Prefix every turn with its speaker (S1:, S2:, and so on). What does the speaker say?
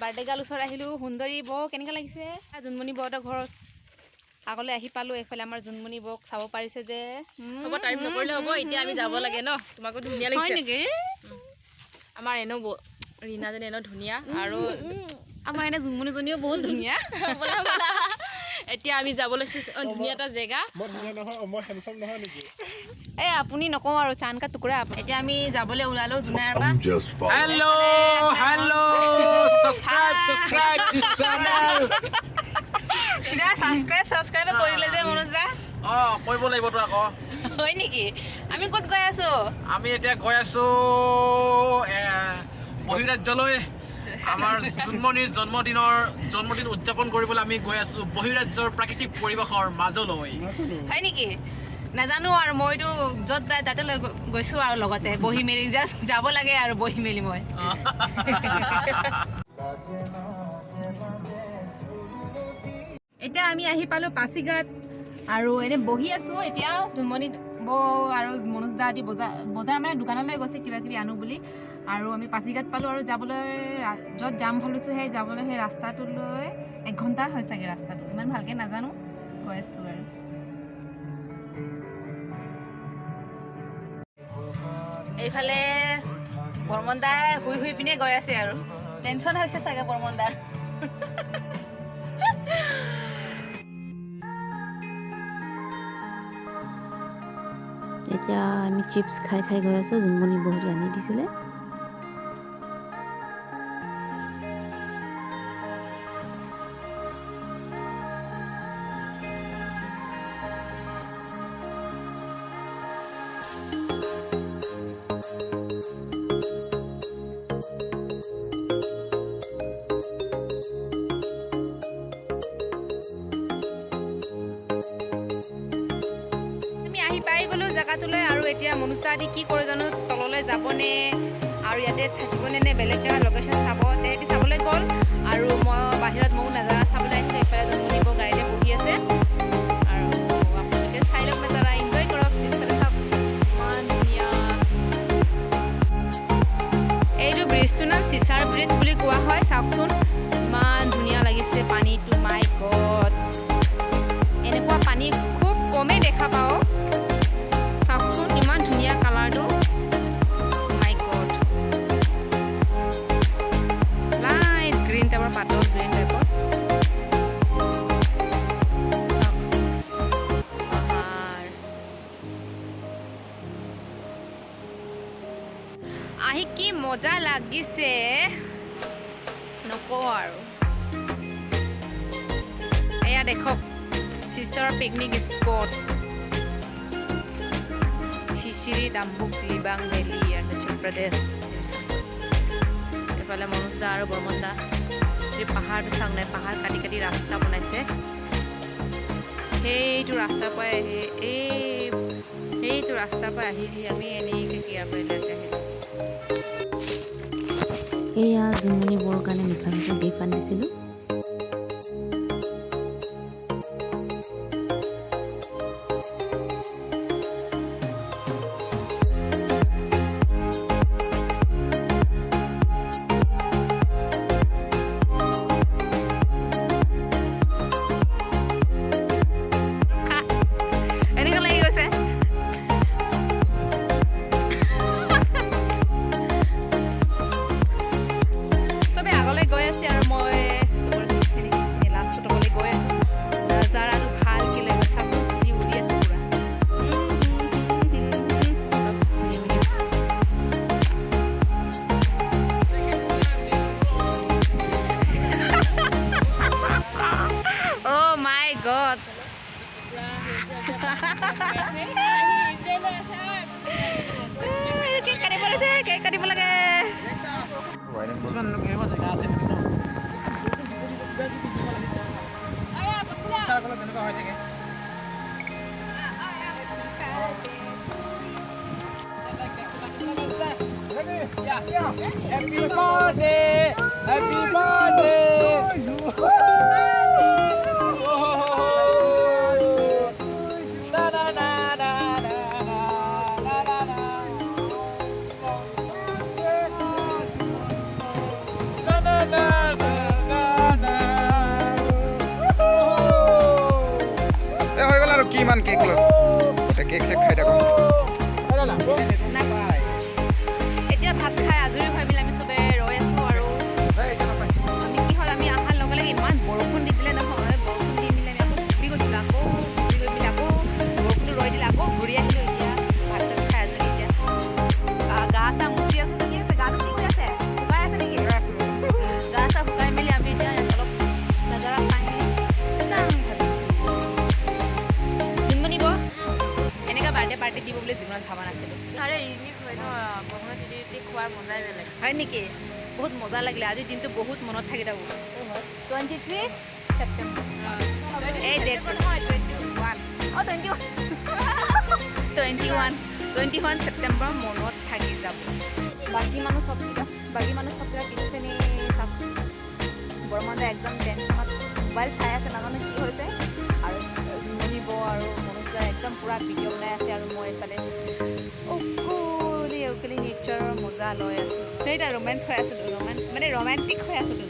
S1: Birthday girl ওচৰত আহিলোঁ সুন্দৰী বৌ কেনেকুৱা লাগিছে জোনমণি বৌহঁতৰ ঘৰ আগলৈ আহি পালোঁ এইফালে আমাৰ জোনমণি বৌক চাব পাৰিছে যে
S2: হ'ব তাৰিফ নকৰিলে হ'ব এতিয়া আমি যাব লাগে ন তোমাকো ধুনীয়া লাগিছে
S1: নেকি
S2: আমাৰ এনে ৰীণাজনী এনে ধুনীয়া আৰু
S1: আমাৰ এনে জোনমণিজনীও বহুত ধুনীয়া
S2: এতিয়া আমি যাব লৈছোঁ ধুনীয়া এটা জেগা
S1: এই আপুনি নকওঁ আৰু চান কা টুকুৰা এতিয়া আমি যাবলৈ ওলালো জোনাইৰ পৰা
S3: হেল্ল' সাবস্ক্ৰাইব দিছ চেনেল
S1: চিধা সাবস্ক্ৰাইব কৰিলে যে মনোজ দা
S3: কৰিব লাগিব তো আকৌ
S1: হয় নেকি আমি ক'ত গৈ আছো
S3: আমি এতিয়া গৈ আছো বহিৰাজ্যলৈ আমাৰ জোনমণিৰ জন্মদিন উদযাপন কৰিবলৈ আমি গৈ আছো বহিৰাজ্যৰ প্ৰাকৃতিক পৰিৱেশৰ মাজলৈ
S1: হয় নেকি নাজানো আৰু মইতো য'ত যায় তাতে লৈ গৈছো আৰু লগতে বহি মেলি জাষ্ট যাব লাগে আৰু বহি মেলি মই এতিয়া আমি আহি পালোঁ পাছিঘাট আৰু এনে বহি আছোঁ এতিয়া জোনমণি বৌ আৰু মনোজ দা আদি বজাৰ মানে দোকানলৈ গৈছে কিবা কিবি আনো বুলি আৰু আমি পাছিঘাট পালোঁ আৰু যাবলৈ য'ত যাম ভাবিছোঁ সেই যাবলৈ সেই ৰাস্তাটোলৈ 1 ঘণ্টা হয় চাগে ৰাস্তাটো ইমান ভালকৈ নাজানো গৈ আছোঁ আৰু এইফালে বৰ্মনদাই শুই পিনে গৈ আছে আৰু টেনশ্যন হৈছে চাগে বৰ্মনদাৰ
S4: এতিয়া আমি চিপছ খাই গৈ আছোঁ জোনমণি বহুত আনি দিছিলে
S1: পাই গ'লো জেগাটোলৈ আৰু এতিয়া মনোজ দা আদি কি কৰে জানো তললৈ যাবনে আৰু ইয়াতে থাকিবনে নে বেলেগ জেগা লোকেশ্যন চাব তেহেঁতি চাবলৈ গ'ল আৰু মই বাহিৰত ময়ো নাজাৰা চাবলৈ আহিছোঁ এইফালে জন্মনি বৌ গাড়ীতে বহি আছে আৰু আপোনালোকে চাই লওক নাজাৰা এনজয় কৰক পিছফালে চাওক ইমান ধুনীয়া এইটো ব্ৰিজটোৰ নাম চিচাৰ ব্ৰিজ বুলি কোৱা হয় চাওকচোন ইমান ধুনীয়া লাগিছে পানীটো মাই গড এনেকুৱা পানী খুব কমেই দেখা পাওঁ ইমান ধুনীয়া কালাৰটো মাই গড লাইট গ্ৰীণ টাইপৰ পাতল গ্ৰীণ টাইপৰ আহি কি মজা লাগিছে নকওঁ আৰু এয়া দেখক চিচাৰ picnic spot Shiri Dambuk Libang Valley Arunachal Pradesh এফালে মনোজ দা আৰু বৰ্মন দা এই পাহাৰটো চাং নাই পাহাৰ কাটি কাটি ৰাস্তা বনাইছে সেইটো ৰাস্তাৰ পৰা সেইটো ৰাস্তাৰ পৰা আহি আমি এনেকৈ কিয়াৰ পাৰিলে আহিলোঁ
S4: এয়া জোনমণি বৌৰ কাৰণে মিঠা গিফ্ট আনিছিলোঁ
S1: কেক কাটিব লাগে
S3: Happy birthday! Happy birthday! Na na na na na na na na. Na na na na.
S5: কিমান কেক লৈ কেক চেক খাই থাকোঁ
S1: এতিয়া ভাত খাই আজৰি হৈ মেলি আমি চবে ৰৈ আছোঁ আৰু আমি কি হ'ল আমি অহাৰ লগে লগে ইমান বৰষুণ দি দিলে নহয় বৰষুণ দি মেলি আমি আকৌ গুচি গৈছিলোঁ আকৌ গুচি গৈ মেলি আকৌ বৰষুণটো ৰৈ দিলে আকৌ ঘূৰি আহিলোঁ এতিয়া ভাত চাত খাই আজৰি এতিয়া গা চা মুচি আছোঁ কি আছে গাটো কি কৰি আছে শুকাই আছে নেকি গা চা শুকাই মেলি আমি এতিয়া অলপ নাজাৰা চাই মেলি যাম ভাবিছোঁ জিমনিব এনেকুৱা বাৰ্থডে পাৰ্টি দিব বুলি জীৱনত ভাবা নাছিলোঁ
S2: আৰে ইউনিক হয় ন বৰষুণত তিতি খোৱাৰ মজাই বেলেগ
S1: হয় নেকি বহুত মজা লাগিলে আজিৰ দিনটো বহুত মনত থাকি যাব 23 ছেপ্টেম্বৰ এই ডেট নহয় 21 ছেপ্টেম্বৰ মনত থাকি যাব বাকী মানুহ চবকেইটা পিছপিনে চাওক বৰমন্দা একদম টেনশ্যনত মোবাইল চাই আছে নাজানো কি হৈছে আৰু মনিব আৰু মনোজা একদম পূৰা ভিডিঅ' বনাই আছে আৰু মই এইফালে অকলে নেচাৰৰ মজা লৈ আছোঁ সেইটা ৰোমেঞ্চ হৈ আছিলোঁ মানে ৰোমেণ্টিক হৈ আছিলোঁ